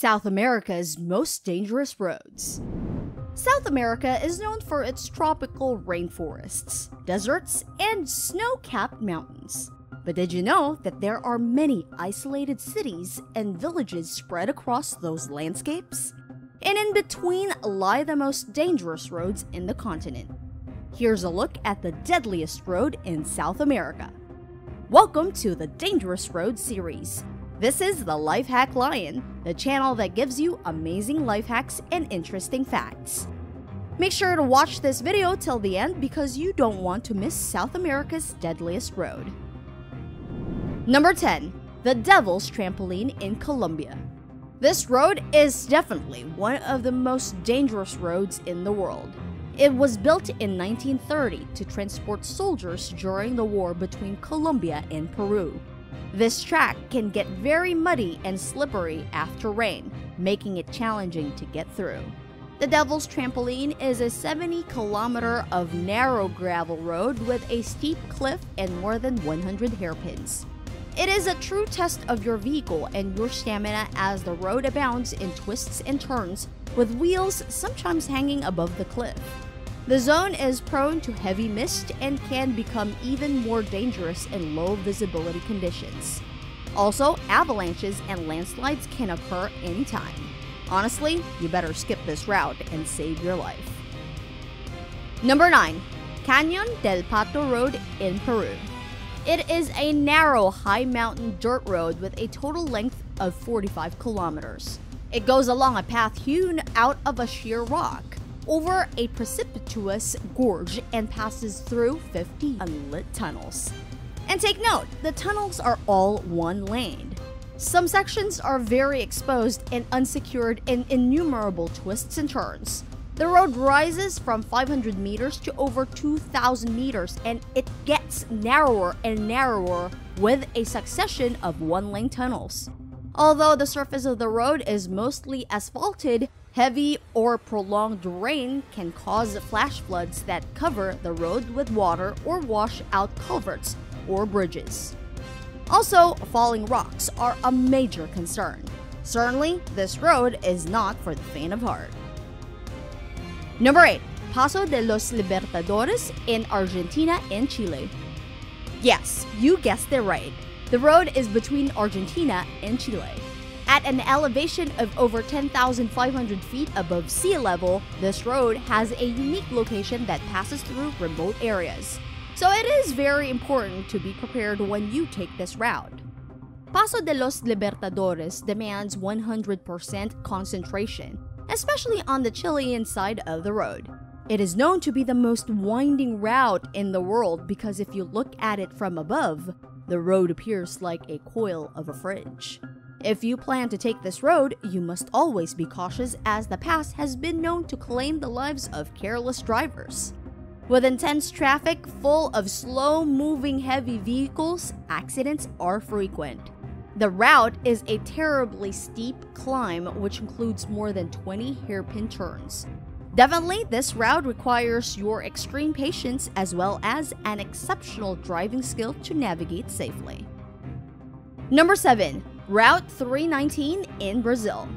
South America's most dangerous roads. South America is known for its tropical rainforests, deserts, and snow-capped mountains. But did you know that there are many isolated cities and villages spread across those landscapes? And in between lie the most dangerous roads in the continent. Here's a look at the deadliest road in South America. Welcome to the Dangerous Road series. This is the Life Hack Lion, the channel that gives you amazing life hacks and interesting facts. Make sure to watch this video till the end because you don't want to miss South America's deadliest road. Number 10. The Devil's Trampoline in Colombia. This road is definitely one of the most dangerous roads in the world. It was built in 1930 to transport soldiers during the war between Colombia and Peru. This track can get very muddy and slippery after rain, making it challenging to get through. The Devil's Trampoline is a 70-kilometer of narrow gravel road with a steep cliff and more than 100 hairpins. It is a true test of your vehicle and your stamina as the road abounds in twists and turns, with wheels sometimes hanging above the cliff. The zone is prone to heavy mist and can become even more dangerous in low visibility conditions. Also, avalanches and landslides can occur anytime. Honestly, you better skip this route and save your life. Number 9. Cañon del Pato Road in Peru. It is a narrow, high mountain dirt road with a total length of 45 kilometers. It goes along a path hewn out of a sheer rock, over a precipitous gorge, and passes through 50 unlit tunnels. And take note, the tunnels are all one lane. Some sections are very exposed and unsecured in innumerable twists and turns. The road rises from 500 meters to over 2,000 meters, and it gets narrower and narrower with a succession of one-lane tunnels. Although the surface of the road is mostly asphalted, heavy or prolonged rain can cause flash floods that cover the road with water or wash out culverts or bridges. Also, falling rocks are a major concern. Certainly, this road is not for the faint of heart. Number 8. Paso de los Libertadores in Argentina and Chile. Yes, you guessed it right. The road is between Argentina and Chile. At an elevation of over 10,500 feet above sea level, this road has a unique location that passes through remote areas. So it is very important to be prepared when you take this route. Paso de los Libertadores demands 100% concentration, especially on the Chilean side of the road. It is known to be the most winding route in the world because if you look at it from above, the road appears like a coil of a fridge. If you plan to take this road, you must always be cautious as the pass has been known to claim the lives of careless drivers. With intense traffic full of slow-moving heavy vehicles, accidents are frequent. The route is a terribly steep climb which includes more than 20 hairpin turns. Definitely, this route requires your extreme patience as well as an exceptional driving skill to navigate safely. Number 7. Route 319 in Brazil.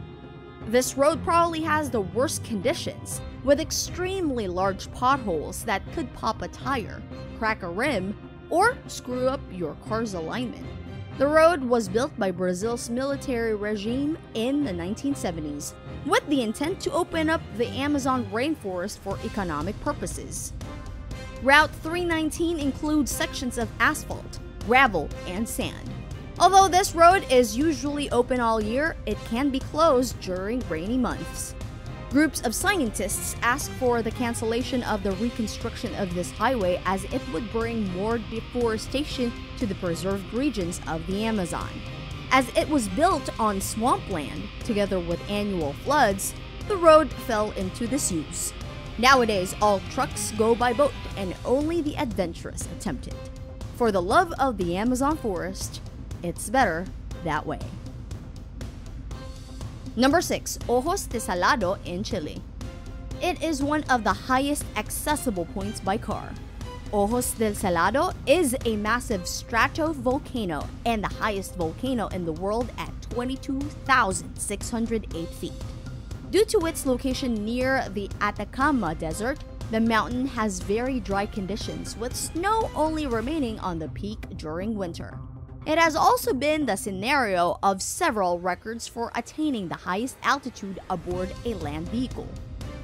This road probably has the worst conditions, with extremely large potholes that could pop a tire, crack a rim, or screw up your car's alignment. The road was built by Brazil's military regime in the 1970s, with the intent to open up the Amazon rainforest for economic purposes. Route 319 includes sections of asphalt, gravel, and sand. Although this road is usually open all year, it can be closed during rainy months. Groups of scientists asked for the cancellation of the reconstruction of this highway as it would bring more deforestation to the preserved regions of the Amazon. As it was built on swampland, together with annual floods, the road fell into disuse. Nowadays, all trucks go by boat and only the adventurous attempt it. For the love of the Amazon forest, it's better that way. Number 6. Ojos de Salado in Chile. It is one of the highest accessible points by car. Ojos de Salado is a massive stratovolcano and the highest volcano in the world at 22,608 feet. Due to its location near the Atacama Desert, the mountain has very dry conditions with snow only remaining on the peak during winter. It has also been the scenario of several records for attaining the highest altitude aboard a land vehicle.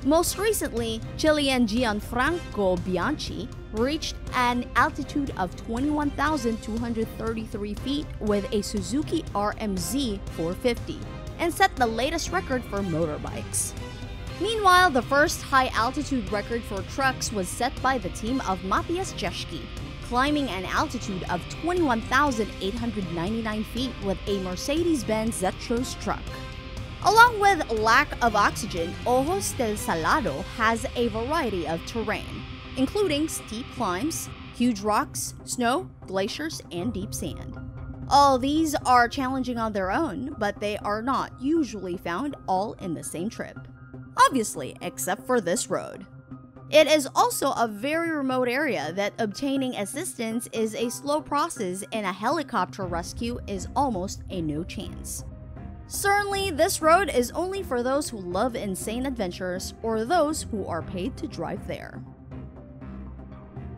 Most recently, Chilean Gianfranco Bianchi reached an altitude of 21,233 feet with a Suzuki RMZ 450 and set the latest record for motorbikes. Meanwhile, the first high-altitude record for trucks was set by the team of Matthias Jeschke, climbing an altitude of 21,899 feet with a Mercedes-Benz Zetros truck. Along with lack of oxygen, Ojos de Salado has a variety of terrain, including steep climbs, huge rocks, snow, glaciers, and deep sand. All these are challenging on their own, but they are not usually found all in the same trip. Obviously, except for this road. It is also a very remote area that obtaining assistance is a slow process and a helicopter rescue is almost a no chance. Certainly, this road is only for those who love insane adventures or those who are paid to drive there.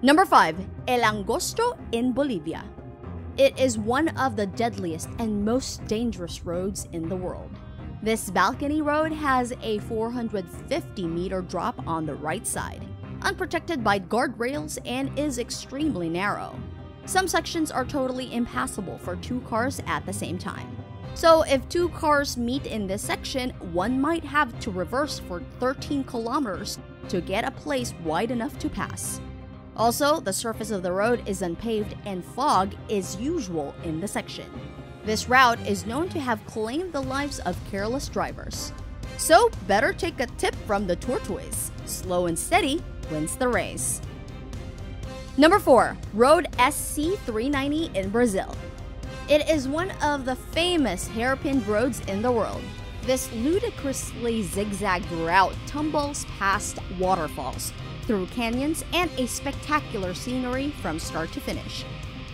Number 5. El Angosto in Bolivia. It is one of the deadliest and most dangerous roads in the world. This balcony road has a 450-meter drop on the right side, unprotected by guardrails, and is extremely narrow. Some sections are totally impassable for 2 cars at the same time. So if 2 cars meet in this section, one might have to reverse for 13 kilometers to get a place wide enough to pass. Also, the surface of the road is unpaved and fog is usual in the section. This route is known to have claimed the lives of careless drivers. So, better take a tip from the tortoise. Slow and steady wins the race. Number 4. Road SC390 in Brazil. It is one of the famous hairpin roads in the world. This ludicrously zigzag route tumbles past waterfalls, through canyons, and a spectacular scenery from start to finish.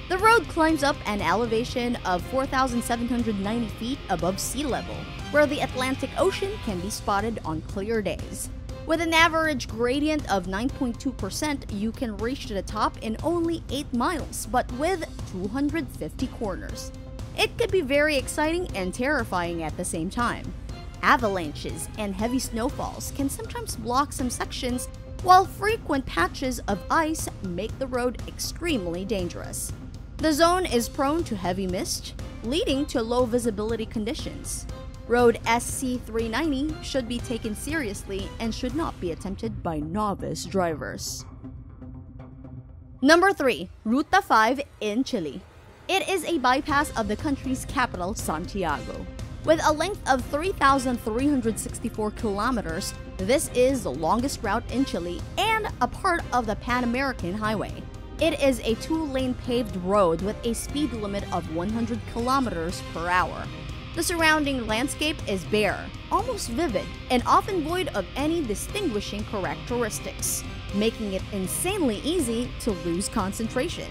The road climbs up an elevation of 4,790 feet above sea level, where the Atlantic Ocean can be spotted on clear days. With an average gradient of 9.2%, you can reach the top in only 8 miles, but with 250 corners. It could be very exciting and terrifying at the same time. Avalanches and heavy snowfalls can sometimes block some sections, while frequent patches of ice make the road extremely dangerous. The zone is prone to heavy mist, leading to low visibility conditions. Road SC390 should be taken seriously and should not be attempted by novice drivers. Number 3. Ruta 5 in Chile. It is a bypass of the country's capital, Santiago. With a length of 3,364 kilometers, this is the longest route in Chile and a part of the Pan-American Highway. It is a 2-lane paved road with a speed limit of 100 kilometers per hour. The surrounding landscape is bare, almost vivid, and often void of any distinguishing characteristics, making it insanely easy to lose concentration.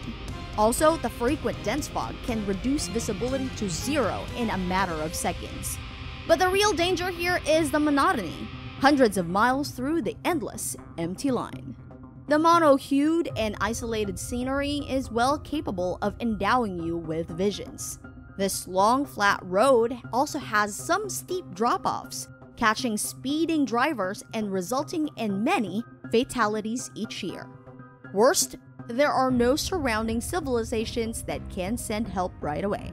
Also, the frequent dense fog can reduce visibility to 0 in a matter of seconds. But the real danger here is the monotony, hundreds of miles through the endless, empty line. The mono-hued and isolated scenery is well capable of endowing you with visions. This long, flat road also has some steep drop-offs, catching speeding drivers and resulting in many fatalities each year. Worst, there are no surrounding civilizations that can send help right away.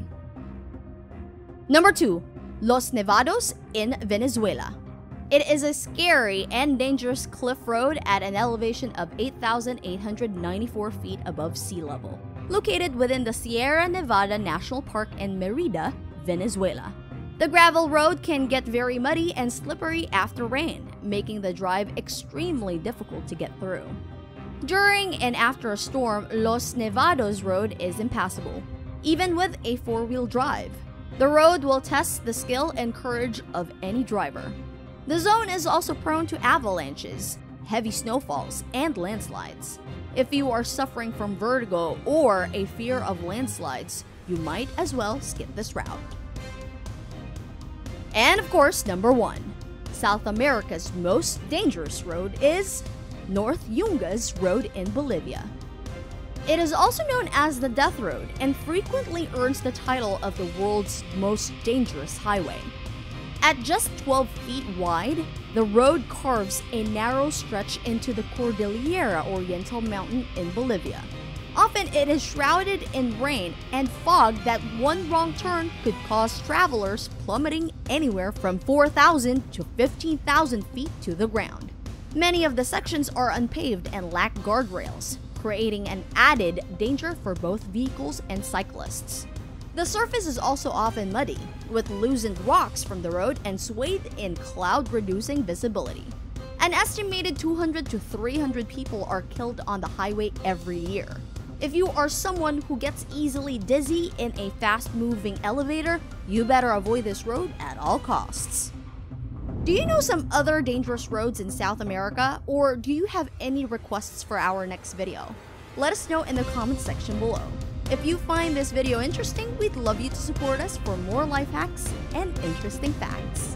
Number 2. Los Nevados in Venezuela. It is a scary and dangerous cliff road at an elevation of 8,894 feet above sea level, located within the Sierra Nevada National Park in Mérida, Venezuela. The gravel road can get very muddy and slippery after rain, making the drive extremely difficult to get through. During and after a storm, Los Nevados road is impassable, even with a 4-wheel drive. The road will test the skill and courage of any driver. The zone is also prone to avalanches, heavy snowfalls, and landslides. If you are suffering from vertigo or a fear of landslides, you might as well skip this route. And of course, number 1. South America's most dangerous road is North Yungas Road in Bolivia. It is also known as the Death Road and frequently earns the title of the world's most dangerous highway. At just 12 feet wide, the road carves a narrow stretch into the Cordillera Oriental mountain in Bolivia. Often it is shrouded in rain and fog that one wrong turn could cause travelers plummeting anywhere from 4,000 to 15,000 feet to the ground. Many of the sections are unpaved and lack guardrails, creating an added danger for both vehicles and cyclists. The surface is also often muddy, with loosened rocks from the road and swathed in cloud-reducing visibility. An estimated 200 to 300 people are killed on the highway every year. If you are someone who gets easily dizzy in a fast-moving elevator, you better avoid this road at all costs. Do you know some other dangerous roads in South America, or do you have any requests for our next video? Let us know in the comments section below. If you find this video interesting, we'd love you to support us for more life hacks and interesting facts.